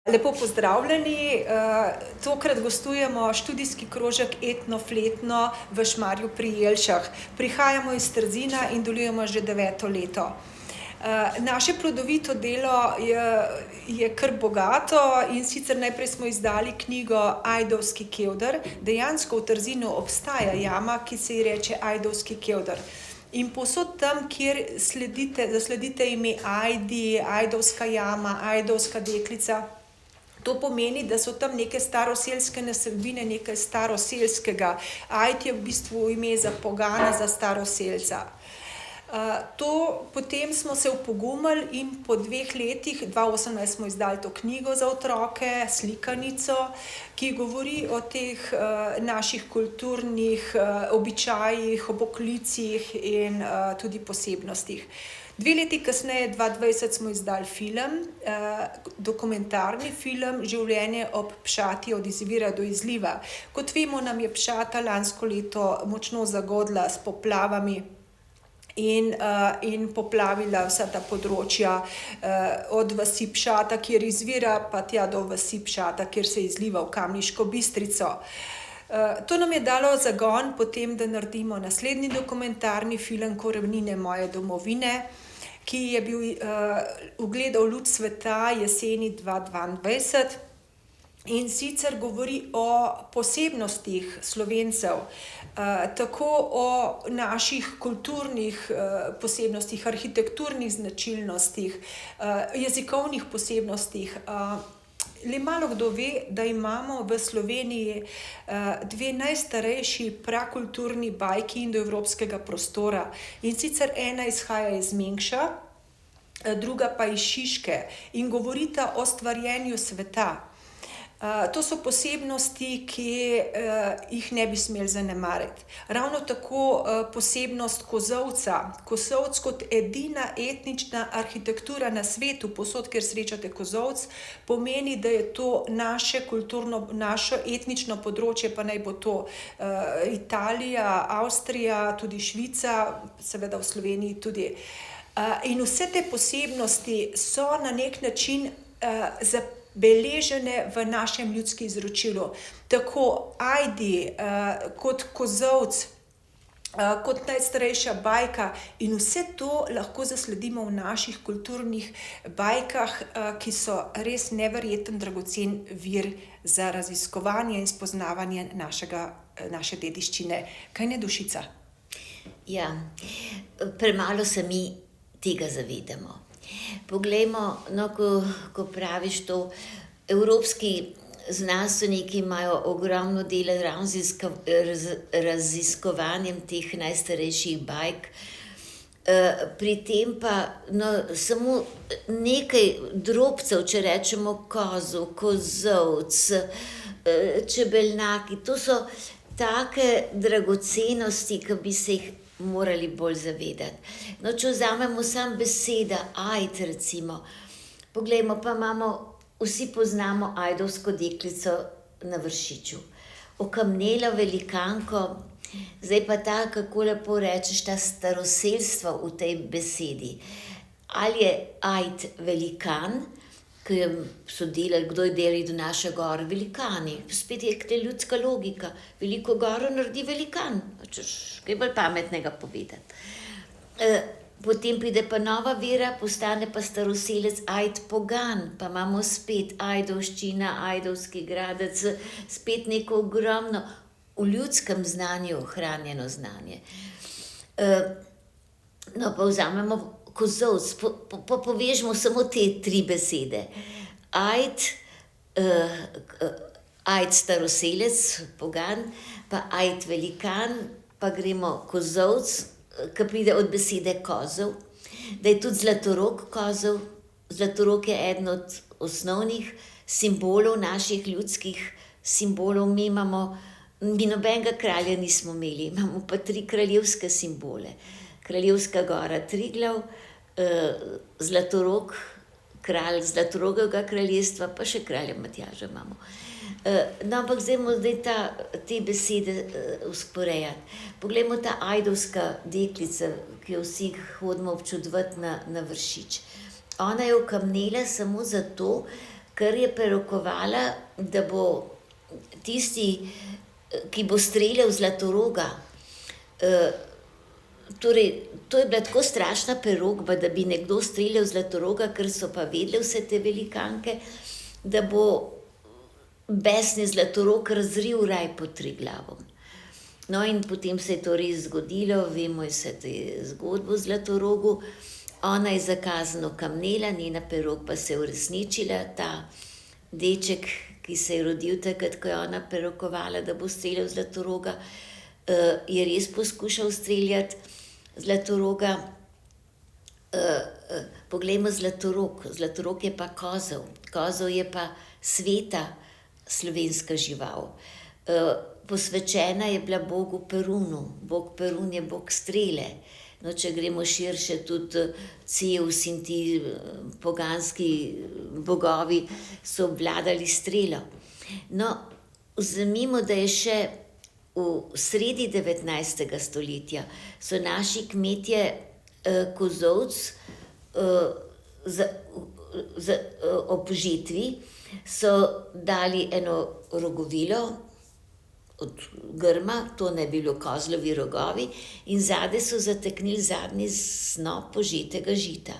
Lepo pozdravljeni. Tokrat gostujemo študijski krožek Etno-fletno v Šmarju pri Jelšah. Prihajamo iz Trzina in delujemo že 9. leto. Naše plodovito delo je kar bogato, in sicer najprej smo izdali knjigo Ajdovski kevder. Dejansko v Trzinu obstaja jama, ki se ji reče Ajdovski kevder. In povsod tam, kjer zasledite ime Ajdi, Ajdovska jama, Ajdovska deklica, to pomeni, da so tam neke staroselske naselbine, nekaj staroselskega. Ajd je v bistvu ime za pogana, za staroselca. Potem smo se opogumili in po 2 letih, 2018 smo izdali to knjigo za otroke, slikanico, ki govori o teh naših kulturnih običajih, oboklicih in tudi posebnostih. 2 leti kasneje, 2020, smo izdali film, dokumentarni film Življenje ob Pšati od izvira do izliva. Kot vemo, nam je Pšata lansko leto močno zagodla s poplavami in poplavila vsa ta področja, od vasi Pšata, kjer izvira, pa tja do vasi Pšata, kjer se izliva v Kamniško Bistrico. To nam je dalo zagon potem, da naredimo naslednji dokumentarni film Korenine moje domovine, ki je bil ugledal luč sveta jeseni 2022. In sicer govori o posebnostih Slovencev, tako o naših kulturnih posebnostih, arhitekturnih značilnostih, jezikovnih posebnostih. Le malo kdo ve, da imamo v Sloveniji 2 najstarejši prakulturni bajki indoevropskega prostora. In sicer ena izhaja iz Mengša, druga pa iz Šiške in govorita o stvarjenju sveta. To so posebnosti, ki jih ne bi smeli zanemariti. Ravno tako posebnost Kozolca. Kozolc kot edina etnična arhitektura na svetu, povsod, kjer srečate kozolc, pomeni, da je to naše etnično področje, pa naj bo to Italija, Avstrija, tudi Švica, seveda v Sloveniji tudi. In vse te posebnosti so na nek način zabeležene v našem ljudskem izročilu. Tako Ajdi, kot kozolc, kot najstarejša bajka, in vse to lahko zasledimo v naših kulturnih bajkah, ki so res neverjeten dragocen vir za raziskovanje in spoznavanje naše dediščine. Kaj ne, Dušica? Ja, premalo se mi tega zavedamo. Poglejmo, no, ko praviš to, evropski znanstveniki imajo ogromno dela ravno z raziskovanjem teh najstarejših bajk. Pri tem pa samo nekaj drobcev, če rečemo kozel, kozolc, čebelnjaki, to so take dragocenosti, ki bi se jih morali bolj zavedati. No, če vzamemo samo beseda ajd, recimo, poglejmo, pa vsi poznamo ajdovsko deklico na Vršiču. Okamnelo velikanko, zdaj pa ta, kako lepo rečeš, ta staroselstvo v tej besedi. Ali je ajd velikan, ki so delali, kdo je delal do naše gore? Velikani. Spet je ta ljudska logika. Veliko goro naredi velikan. Kaj bolj pametnega povedati. Potem pride pa nova vera, postane pa staroselec ajd pogan, pa imamo spet ajdovščina, ajdovski gradec, spet neko ogromno v ljudskem znanju ohranjeno znanje. No, pa vzamemo kozolc, povežemo samo te 3 besede. Ajd staroselec, pogan, pa ajd velikan, pa gremo kozolc, ki pride od besede kozel, da je tudi Zlatorog kozel. Zlatorog je eden od osnovnih simbolov naših ljudskih simbolov. Mi nobenega kralja nismo imeli, imamo pa 3 kraljevske simbole. Kraljevska gora Triglav, Zlatorog, kralj Zlatorogovega kraljestva, pa še kralja Matjaža imamo. No, ampak zdaj te besede usporejati. Poglejmo ta ajdovska deklica, ki jo vsi hodimo občudovati na Vršič. Ona je okamnela samo zato, kar je prerokovala, da bo tisti, ki bo streljal Zlatoroga, torej, to je bila tako strašna prerokba, da bi nekdo streljal Zlatoroga, ker so pa vedele vse te velikanke, da bo besni Zlatorog razril raj pod Triglavom. No, in potem se je to res zgodilo, vemo vse te zgodbo o Zlatorogu. Ona je zakazano kamnela, njena prerokba se je uresničila, ta deček, ki se je rodil takrat, ko je ona prerokovala, da bo streljal Zlatoroga, je res poskušal streljati Zlatoroga. Poglejmo Zlatorog. Zlatorog je pa kozel. Kozel je pa sveta slovenska žival. Posvečena je bila bogu Perunu. Bog Perun je bog strele. No, če gremo širše, tudi Ceus in ti poganski bogovi so obvladali strelo. No, vzemimo, da je še v sredi 19. stoletja so naši kmetje kozolc ob žetvi so dali eno rogovilo od grma, to ne bi bilo kozlovi rogovi, in zadaj so zateknili zadnji snop požetega žita.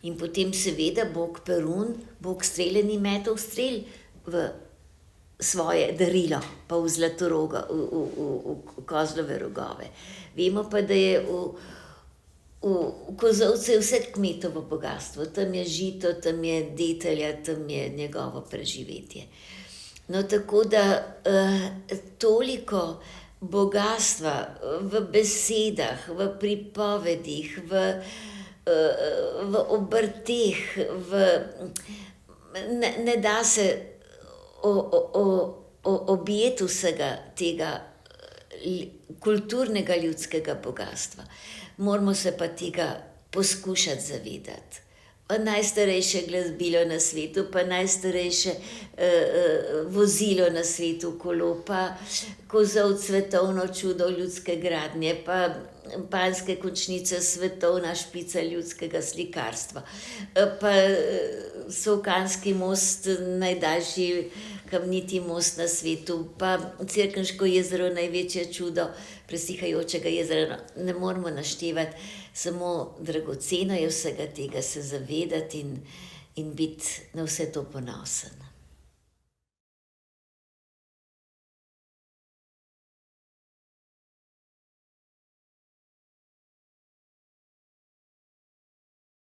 In potem seveda bog Perun, bog strele, ni metal strel v svoje darilo, pa v Zlatoroga, v kozlove rogove. Vemo pa, da je v kozolcu vse kmetovo bogastvo. Tam je žito, tam je detelja, tam je njegovo preživetje. No, tako da toliko bogastva v besedah, v pripovedih, v obrteh, ne da se objeti vsega tega kulturnega ljudskega bogastva. Moramo se pa tega poskušati zavedati. Pa najstarejše glasbilo na svetu, pa najstarejše vozilo na svetu, kolo, pa kozolc svetovno čudo ljudske gradnje, pa Panjske končnice svetovna špica ljudskega slikarstva, pa Solkanski most, najdaljši kamniti most na svetu, pa Cerkniško jezero, največje čudo presihajočega jezera. Ne moramo naštevati, samo dragoceno je vsega tega se zavedati in biti na vse to ponosen.